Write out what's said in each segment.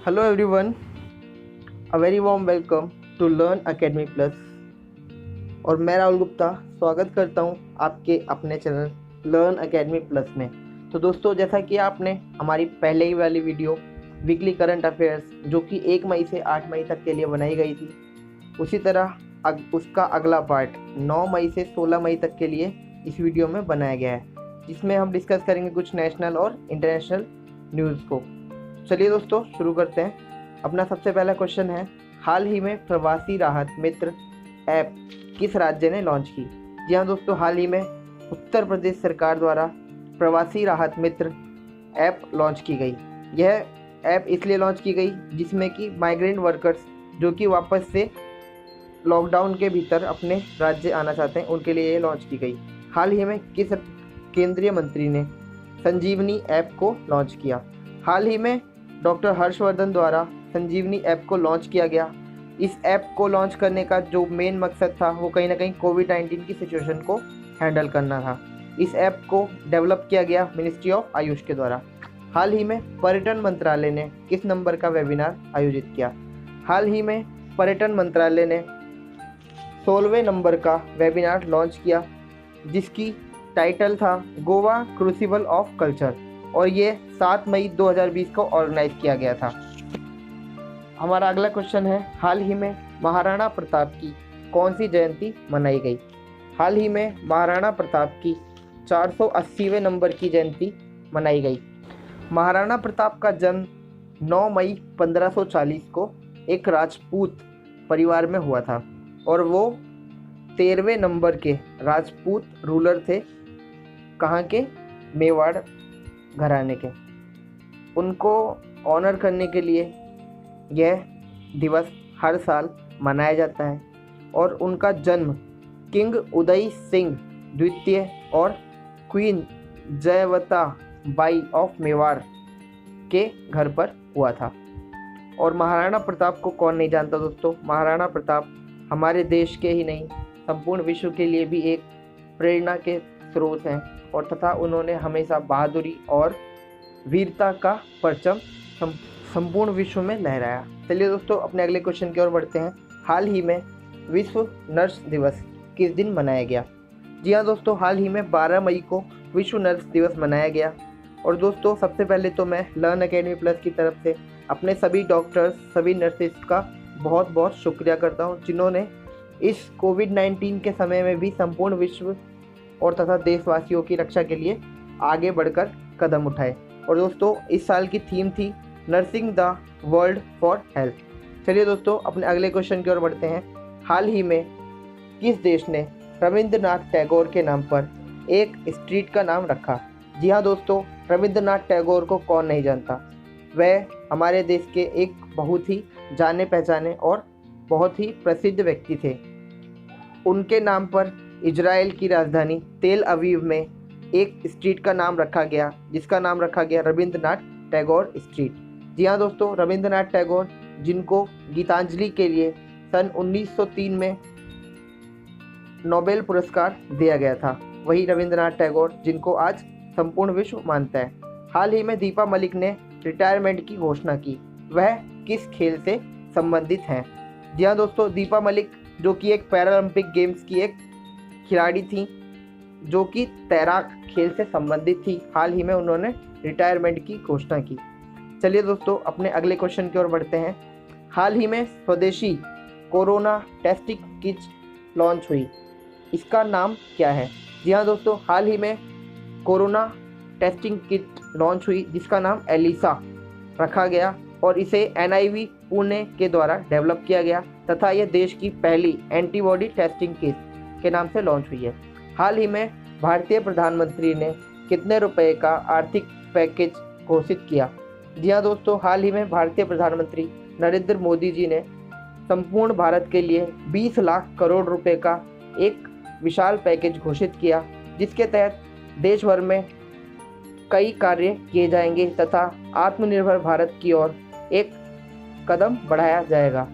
Hello everyone, a very warm welcome to learn academy plus. और मैं राहुल गुप्ता स्वागत करता हूं आपके अपने चैनल लर्न अकेडमी प्लस में। तो दोस्तों, जैसा कि आपने हमारी पहले ही वाली वीडियो वीकली करंट अफेयर्स जो कि 1 मई से 8 मई तक के लिए बनाई गई थी, उसी तरह उसका अगला पार्ट 9 मई से 16 मई तक के लिए इस वीडियो में बनाया गया है, जिसमें हम डिस्कस करेंगे कुछ नेशनल और इंटरनेशनल न्यूज़ को। चलिए दोस्तों, शुरू करते हैं। अपना सबसे पहला क्वेश्चन है, हाल ही में प्रवासी राहत मित्र ऐप किस राज्य ने लॉन्च की? जी हाँ दोस्तों, हाल ही में उत्तर प्रदेश सरकार द्वारा प्रवासी राहत मित्र ऐप लॉन्च की गई। यह ऐप इसलिए लॉन्च की गई जिसमें कि माइग्रेंट वर्कर्स जो कि वापस से लॉकडाउन के भीतर अपने राज्य आना चाहते हैं, उनके लिए ये लॉन्च की गई। हाल ही में किस केंद्रीय मंत्री ने संजीवनी ऐप को लॉन्च किया? हाल ही में डॉक्टर हर्षवर्धन द्वारा संजीवनी ऐप को लॉन्च किया गया। इस ऐप को लॉन्च करने का जो मेन मकसद था वो कहीं ना कहीं कोविड-19 की सिचुएशन को हैंडल करना था। इस ऐप को डेवलप किया गया मिनिस्ट्री ऑफ आयुष के द्वारा। हाल ही में पर्यटन मंत्रालय ने किस नंबर का वेबिनार आयोजित किया? हाल ही में पर्यटन मंत्रालय ने 16वें नंबर का वेबिनार लॉन्च किया, जिसकी टाइटल था गोवा क्रूसिबल ऑफ कल्चर, और ये 7 मई 2020 को ऑर्गेनाइज किया गया था। हमारा अगला क्वेश्चन है, हाल ही में महाराणा प्रताप की कौन सी जयंती मनाई गई? हाल ही में महाराणा प्रताप की 480वें नंबर की जयंती मनाई गई। महाराणा प्रताप का जन्म 9 मई 1540 को एक राजपूत परिवार में हुआ था, और वो 13वें नंबर के राजपूत रूलर थे। कहाँ के? मेवाड़ घराने के। उनको ऑनर करने के लिए यह दिवस हर साल मनाया जाता है, और उनका जन्म किंग उदय सिंह द्वितीय और क्वीन जयवता बाई ऑफ मेवाड़ के घर पर हुआ था। और महाराणा प्रताप को कौन नहीं जानता दोस्तों? महाराणा प्रताप हमारे देश के ही नहीं, संपूर्ण विश्व के लिए भी एक प्रेरणा के स्रोत हैं, और तथा उन्होंने हमेशा बहादुरी और वीरता का परचम संपूर्ण विश्व में लहराया। चलिए दोस्तों, अपने अगले क्वेश्चन की ओर बढ़ते हैं। हाल ही में विश्व नर्स दिवस किस दिन मनाया गया? जी हाँ दोस्तों, हाल ही में 12 मई को विश्व नर्स दिवस मनाया गया। और दोस्तों, सबसे पहले तो मैं लर्न अकेडमी प्लस की तरफ से अपने सभी डॉक्टर्स, सभी नर्सेस का बहुत बहुत शुक्रिया करता हूँ, जिन्होंने इस कोविड-19 के समय में भी संपूर्ण विश्व और तथा देशवासियों की रक्षा के लिए आगे बढ़कर कदम उठाए। और दोस्तों, इस साल की थीम थी nursing the world for health. चलिए दोस्तों, अपने अगले क्वेश्चन की ओर बढ़ते हैं। हाल ही में किस देश ने रविंद्रनाथ टैगोर के नाम पर एक स्ट्रीट का नाम रखा? जी हाँ दोस्तों, रविंद्रनाथ टैगोर को कौन नहीं जानता? वह हमारे देश के एक बहुत ही जाने पहचाने और बहुत ही प्रसिद्ध व्यक्ति थे। उनके नाम पर इजराइल की राजधानी तेल अवीव में एक स्ट्रीट का नाम रखा गया, जिसका नाम रखा गया रविंद्रनाथ टैगोर स्ट्रीट। जी हाँ दोस्तों, रविंद्रनाथ टैगोर, जिनको गीतांजलि के लिए सन 1903 में नोबेल पुरस्कार दिया गया था, वही रविंद्रनाथ टैगोर जिनको आज संपूर्ण विश्व मानता है। हाल ही में दीपा मलिक ने रिटायरमेंट की घोषणा की। वह किस खेल से संबंधित हैं? जी हाँ दोस्तों, दीपा मलिक जो कि एक पैरालंपिक गेम्स की एक खिलाड़ी थी, जो कि तैराक खेल से संबंधित थी। हाल ही में उन्होंने रिटायरमेंट की घोषणा की। चलिए दोस्तों, अपने अगले क्वेश्चन की ओर बढ़ते हैं। हाल ही में स्वदेशी कोरोना टेस्टिंग किट लॉन्च हुई, इसका नाम क्या है? जी हाँ दोस्तों, हाल ही में कोरोना टेस्टिंग किट लॉन्च हुई, जिसका नाम एलिसा रखा गया, और इसे NIV पुणे के द्वारा डेवलप किया गया, तथा यह देश की पहली एंटीबॉडी टेस्टिंग किट के नाम से लॉन्च हुई है। हाल ही में भारतीय प्रधानमंत्री ने कितने रुपए का आर्थिक पैकेज घोषित किया? जी हाँ दोस्तों, हाल ही में भारतीय प्रधानमंत्री नरेंद्र मोदी जी ने संपूर्ण भारत के लिए 20 लाख करोड़ रुपए का एक विशाल पैकेज घोषित किया, जिसके तहत देश भर में कई कार्य किए जाएंगे तथा आत्मनिर्भर भारत की ओर एक कदम बढ़ाया जाएगा,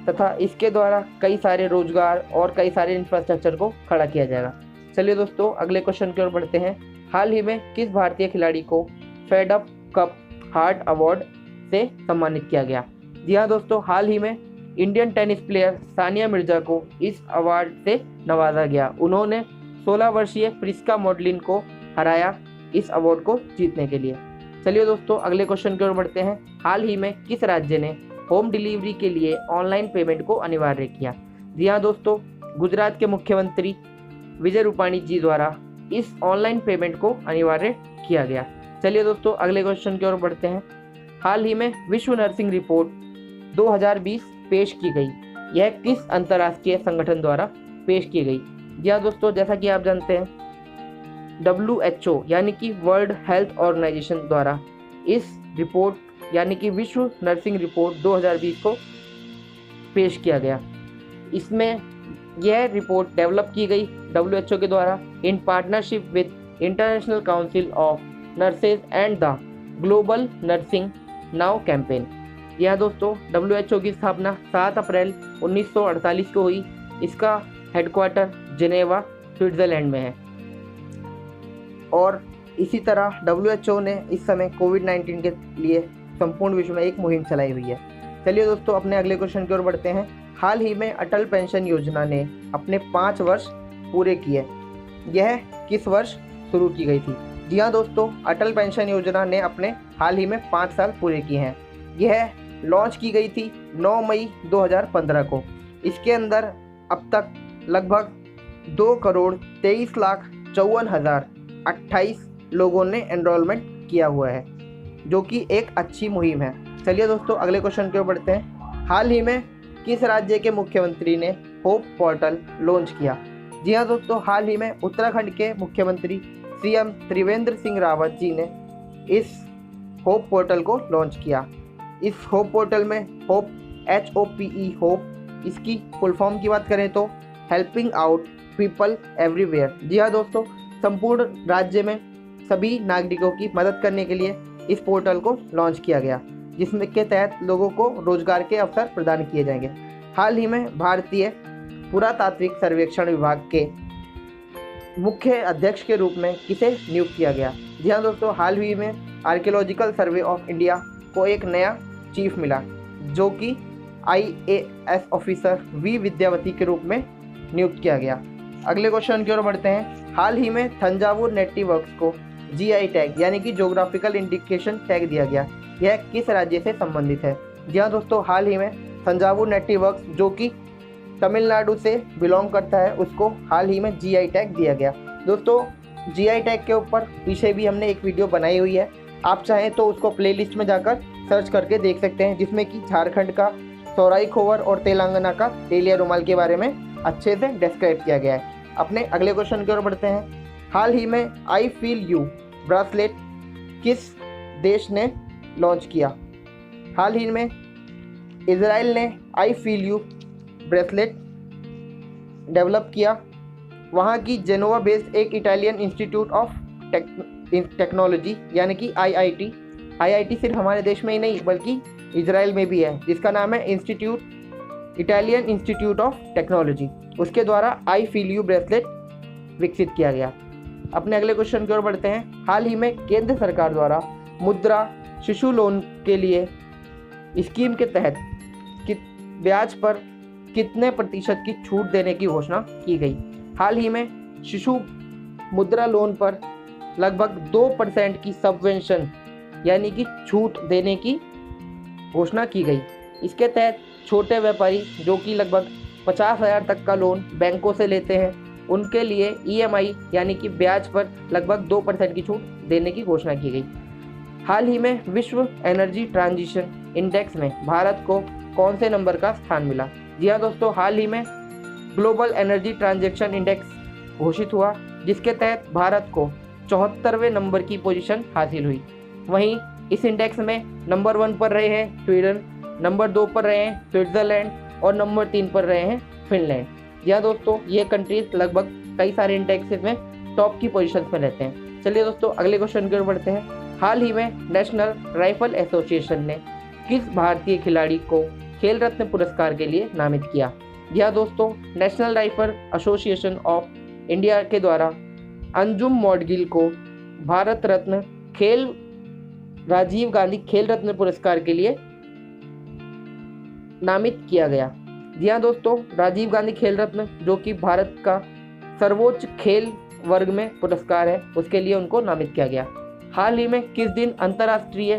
तथा इसके द्वारा कई सारे रोजगार और कई सारे इंफ्रास्ट्रक्चर को खड़ा किया जाएगा। चलिए दोस्तों, अगले क्वेश्चन की ओर बढ़ते हैं। हाल ही में किस भारतीय खिलाड़ी को fed up cup heart award से सम्मानित किया गया। जी हाँ दोस्तों, हाल ही में Indian tennis player Sania Mirza को इस अवार्ड से नवाजा गया। उन्होंने 16 वर्षीय प्रिस्का मॉडलिन को हराया इस अवार्ड को जीतने के लिए। चलिए दोस्तों, अगले क्वेश्चन की ओर बढ़ते हैं। हाल ही में किस राज्य ने होम डिलीवरी के लिए ऑनलाइन पेमेंट को अनिवार्य किया? जी हाँ दोस्तों, गुजरात के मुख्यमंत्री विजय रूपाणी जी द्वारा इस ऑनलाइन पेमेंट को अनिवार्य किया गया। चलिए दोस्तों, अगले क्वेश्चन की ओर बढ़ते हैं। हाल ही में विश्व नर्सिंग रिपोर्ट 2020 पेश की गई। यह किस अंतर्राष्ट्रीय संगठन द्वारा पेश की गई? जी हाँ दोस्तों, जैसा कि आप जानते हैं WHO यानी कि वर्ल्ड हेल्थ ऑर्गेनाइजेशन द्वारा इस रिपोर्ट यानी कि विश्व नर्सिंग रिपोर्ट 2020 को पेश किया गया। इसमें यह रिपोर्ट डेवलप की गई WHO के द्वारा in partnership with international council of nurses and the global nursing now campaign. यह दोस्तों WHO की स्थापना 7 अप्रैल 1948 को हुई। इसका हेडक्वार्टर जिनेवा स्विट्जरलैंड में है। और इसी तरह WHO ने इस समय कोविड-19 के लिए संपूर्ण विश्व में एक मुहिम चलाई हुई है। चलिए दोस्तों, अपने अगले क्वेश्चन की ओर बढ़ते हैं। हाल ही में अटल पेंशन योजना ने अपने 5 वर्ष पूरे किए। यह किस वर्ष शुरू की गई थी? जी हाँ दोस्तों, अटल पेंशन योजना ने अपने हाल ही में 5 साल पूरे किए हैं। यह लॉन्च की गई थी 9 मई 2015 को। इसके अंदर अब तक लगभग 2,23,54,028 लोगों ने एनरोलमेंट किया हुआ है, जो कि एक अच्छी मुहिम है। चलिए दोस्तों, अगले क्वेश्चन की ओर बढ़ते हैं। हाल ही में किस राज्य के मुख्यमंत्री ने होप पोर्टल लॉन्च किया? जी हाँ दोस्तों, हाल ही में उत्तराखंड के मुख्यमंत्री CM त्रिवेंद्र सिंह रावत जी ने इस होप पोर्टल को लॉन्च किया। इस होप पोर्टल में होप HOPE होप, इसकी फुल फॉर्म की बात करें तो हेल्पिंग आउट पीपल एवरीवेयर। जी हाँ दोस्तों, संपूर्ण राज्य में सभी नागरिकों की मदद करने के लिए इस पोर्टल को लॉन्च किया गया, जिसमें के तहत लोगों को रोजगार के अवसर प्रदान किए जाएंगे। हाल ही में भारतीय पुरातात्विक सर्वेक्षण विभाग के मुख्य अध्यक्ष के रूप में किसे नियुक्त किया गया? जी हाँ दोस्तों, हाल ही में आर्कियोलॉजिकल सर्वे ऑफ इंडिया को एक नया चीफ मिला, जो कि IAS ऑफिसर V विद्यावती के रूप में नियुक्त किया गया। अगले क्वेश्चन की ओर बढ़ते हैं। हाल ही में थंजावुर नेटिव वर्क्स को GI टैग यानी कि जोग्राफिकल इंडिकेशन टैग दिया गया। यह किस राज्य से संबंधित है? जी हाँ दोस्तों, हाल ही में थंजावुर नेटिव वर्क्स, जो कि तमिलनाडु से बिलोंग करता है, उसको हाल ही में GI टैग दिया गया। दोस्तों, GI टैग के ऊपर पीछे भी हमने एक वीडियो बनाई हुई है, आप चाहें तो उसको प्लेलिस्ट में जाकर सर्च करके देख सकते हैं, जिसमें कि झारखंड का सौराई खोवर और तेलंगाना का तेलिया रुमाल के बारे में अच्छे से डिस्क्राइब किया गया है। अपने अगले क्वेश्चन की ओर बढ़ते हैं। हाल ही में आई फील यू ब्रेसलेट किस देश ने लॉन्च किया? हाल ही में इजराइल ने I feel you bracelet develop किया। वहाँ की जेनोवा बेस्ड एक इटालियन इंस्टीट्यूट ऑफ टेक्नोलॉजी यानी कि IIT सिर्फ हमारे देश में ही नहीं बल्कि इजराइल में भी है, जिसका नाम है इटालियन इंस्टीट्यूट ऑफ टेक्नोलॉजी। उसके द्वारा आई फील यू ब्रेसलेट विकसित किया गया। अपने अगले क्वेश्चन की ओर बढ़ते हैं। हाल ही में केंद्र सरकार द्वारा मुद्रा शिशु लोन के लिए स्कीम के तहत ब्याज पर कितने प्रतिशत की छूट देने की घोषणा की गई? हाल ही में शिशु मुद्रा लोन पर लगभग 2% की सबवेंशन यानी कि छूट देने की घोषणा की गई। इसके तहत छोटे व्यापारी जो कि लगभग 50,000 तक का लोन बैंकों से लेते हैं, उनके लिए EMI यानी कि ब्याज पर लगभग 2% की छूट देने की घोषणा की गई। हाल ही में विश्व एनर्जी ट्रांजिशन इंडेक्स में भारत को कौन से नंबर का स्थान मिला? जी हाँ दोस्तों, हाल ही में ग्लोबल एनर्जी ट्रांजैक्शन इंडेक्स घोषित हुआ, जिसके तहत भारत को 74वें नंबर की पोजीशन हासिल हुई। वहीं इस इंडेक्स में नंबर 1 पर रहे हैं स्वीडन, नंबर 2 पर रहे हैं स्विट्जरलैंड और नंबर 3 पर रहे हैं फिनलैंड। या दोस्तों, ये कंट्रीज लगभग कई सारे इंडेक्सेस में टॉप की पोजीशन में रहते हैं। चलिए दोस्तों, अगले क्वेश्चन की ओर बढ़ते हैं। हाल ही में नेशनल राइफल एसोसिएशन ने किस भारतीय खिलाड़ी को खेल रत्न पुरस्कार के लिए नामित किया? यह दोस्तों, national rifle association of India के द्वारा अंजुम मौडगिल को भारत रत्न खेल राजीव गांधी खेल रत्न पुरस्कार के लिए नामित किया गया। जी हाँ दोस्तों, राजीव गांधी खेल रत्न जो कि भारत का सर्वोच्च खेल वर्ग में पुरस्कार है, उसके लिए उनको नामित किया गया। हाल ही में किस दिन अंतर्राष्ट्रीय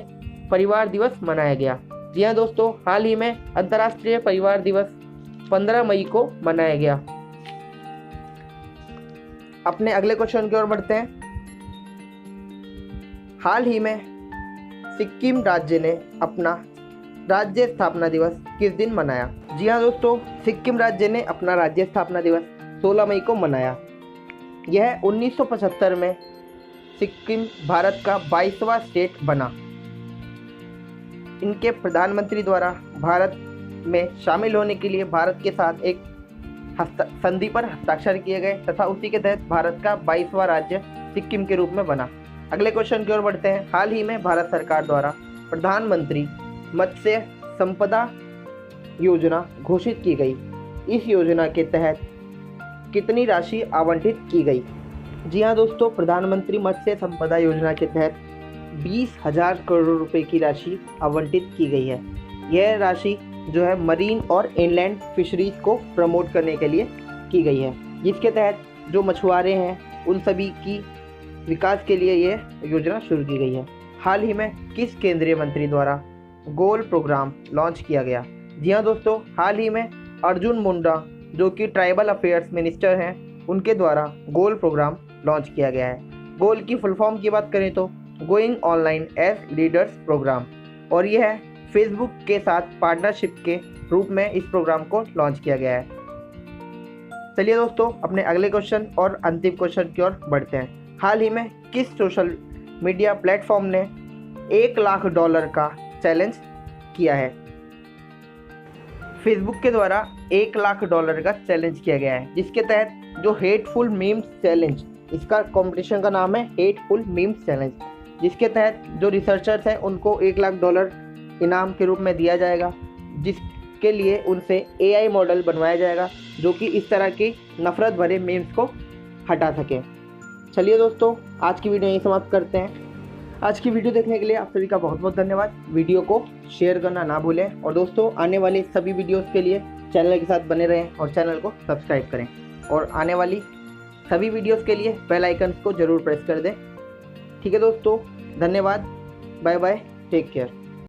परिवार दिवस मनाया गया? जी हाँ दोस्तों, हाल ही में अंतर्राष्ट्रीय परिवार दिवस 15 मई को मनाया गया। अपने अगले क्वेश्चन की ओर बढ़ते हैं। हाल ही में सिक्किम राज्य ने अपना राज्य स्थापना दिवस किस दिन मनाया? जी हाँ दोस्तों, सिक्किम राज्य ने अपना राज्य स्थापना दिवस 16 मई को मनाया। यह 1975 में सिक्किम भारत का 22वां स्टेट बना। इनके प्रधानमंत्री द्वारा भारत में शामिल होने के लिए भारत के साथ एक संधि पर हस्ताक्षर किए गए तथा उसी के तहत भारत का 22वां राज्य सिक्किम के रूप में बना। अगले क्वेश्चन की ओर बढ़ते हैं। हाल ही में भारत सरकार द्वारा प्रधानमंत्री मत्स्य संपदा योजना घोषित की गई। इस योजना के तहत कितनी राशि आवंटित की गई? जी हाँ दोस्तों, प्रधानमंत्री मत्स्य संपदा योजना के तहत 20,000 करोड़ रुपए की राशि आवंटित की गई है। यह राशि जो है मरीन और इनलैंड फिशरीज को प्रमोट करने के लिए की गई है, जिसके तहत जो मछुआरे हैं उन सभी की विकास के लिए यह योजना शुरू की गई है। हाल ही में किस केंद्रीय मंत्री द्वारा गोल प्रोग्राम लॉन्च किया गया? जी हाँ दोस्तों, हाल ही में अर्जुन मुंडा जो कि ट्राइबल अफेयर्स मिनिस्टर हैं, उनके द्वारा गोल प्रोग्राम लॉन्च किया गया है। गोल की फुल फॉर्म की बात करें तो going online as leaders programme, और यह फेसबुक के साथ पार्टनरशिप के रूप में इस प्रोग्राम को लॉन्च किया गया है। चलिए दोस्तों, अपने अगले क्वेश्चन और अंतिम क्वेश्चन की ओर बढ़ते हैं। हाल ही में किस सोशल मीडिया प्लेटफॉर्म ने $1 लाख का चैलेंज किया है? फेसबुक के द्वारा $1 लाख का चैलेंज किया गया है, जिसके तहत जो हेटफुल मीम्स चैलेंज, इसका कंपटीशन का नाम है हेटफुल मीम्स चैलेंज, जिसके तहत जो रिसर्चर्स हैं उनको $1 लाख इनाम के रूप में दिया जाएगा, जिसके लिए उनसे AI मॉडल बनवाया जाएगा जो कि इस तरह की नफरत भरे मीम्स को हटा सके। चलिए दोस्तों, आज की वीडियो यहीं समाप्त करते हैं। आज की वीडियो देखने के लिए आप सभी का बहुत बहुत धन्यवाद। वीडियो को शेयर करना ना भूलें और दोस्तों आने वाली सभी वीडियोस के लिए चैनल के साथ बने रहें और चैनल को सब्सक्राइब करें, और आने वाली सभी वीडियोस के लिए बेल आइकन को ज़रूर प्रेस कर दें। ठीक है दोस्तों, धन्यवाद, बाय बाय, टेक केयर।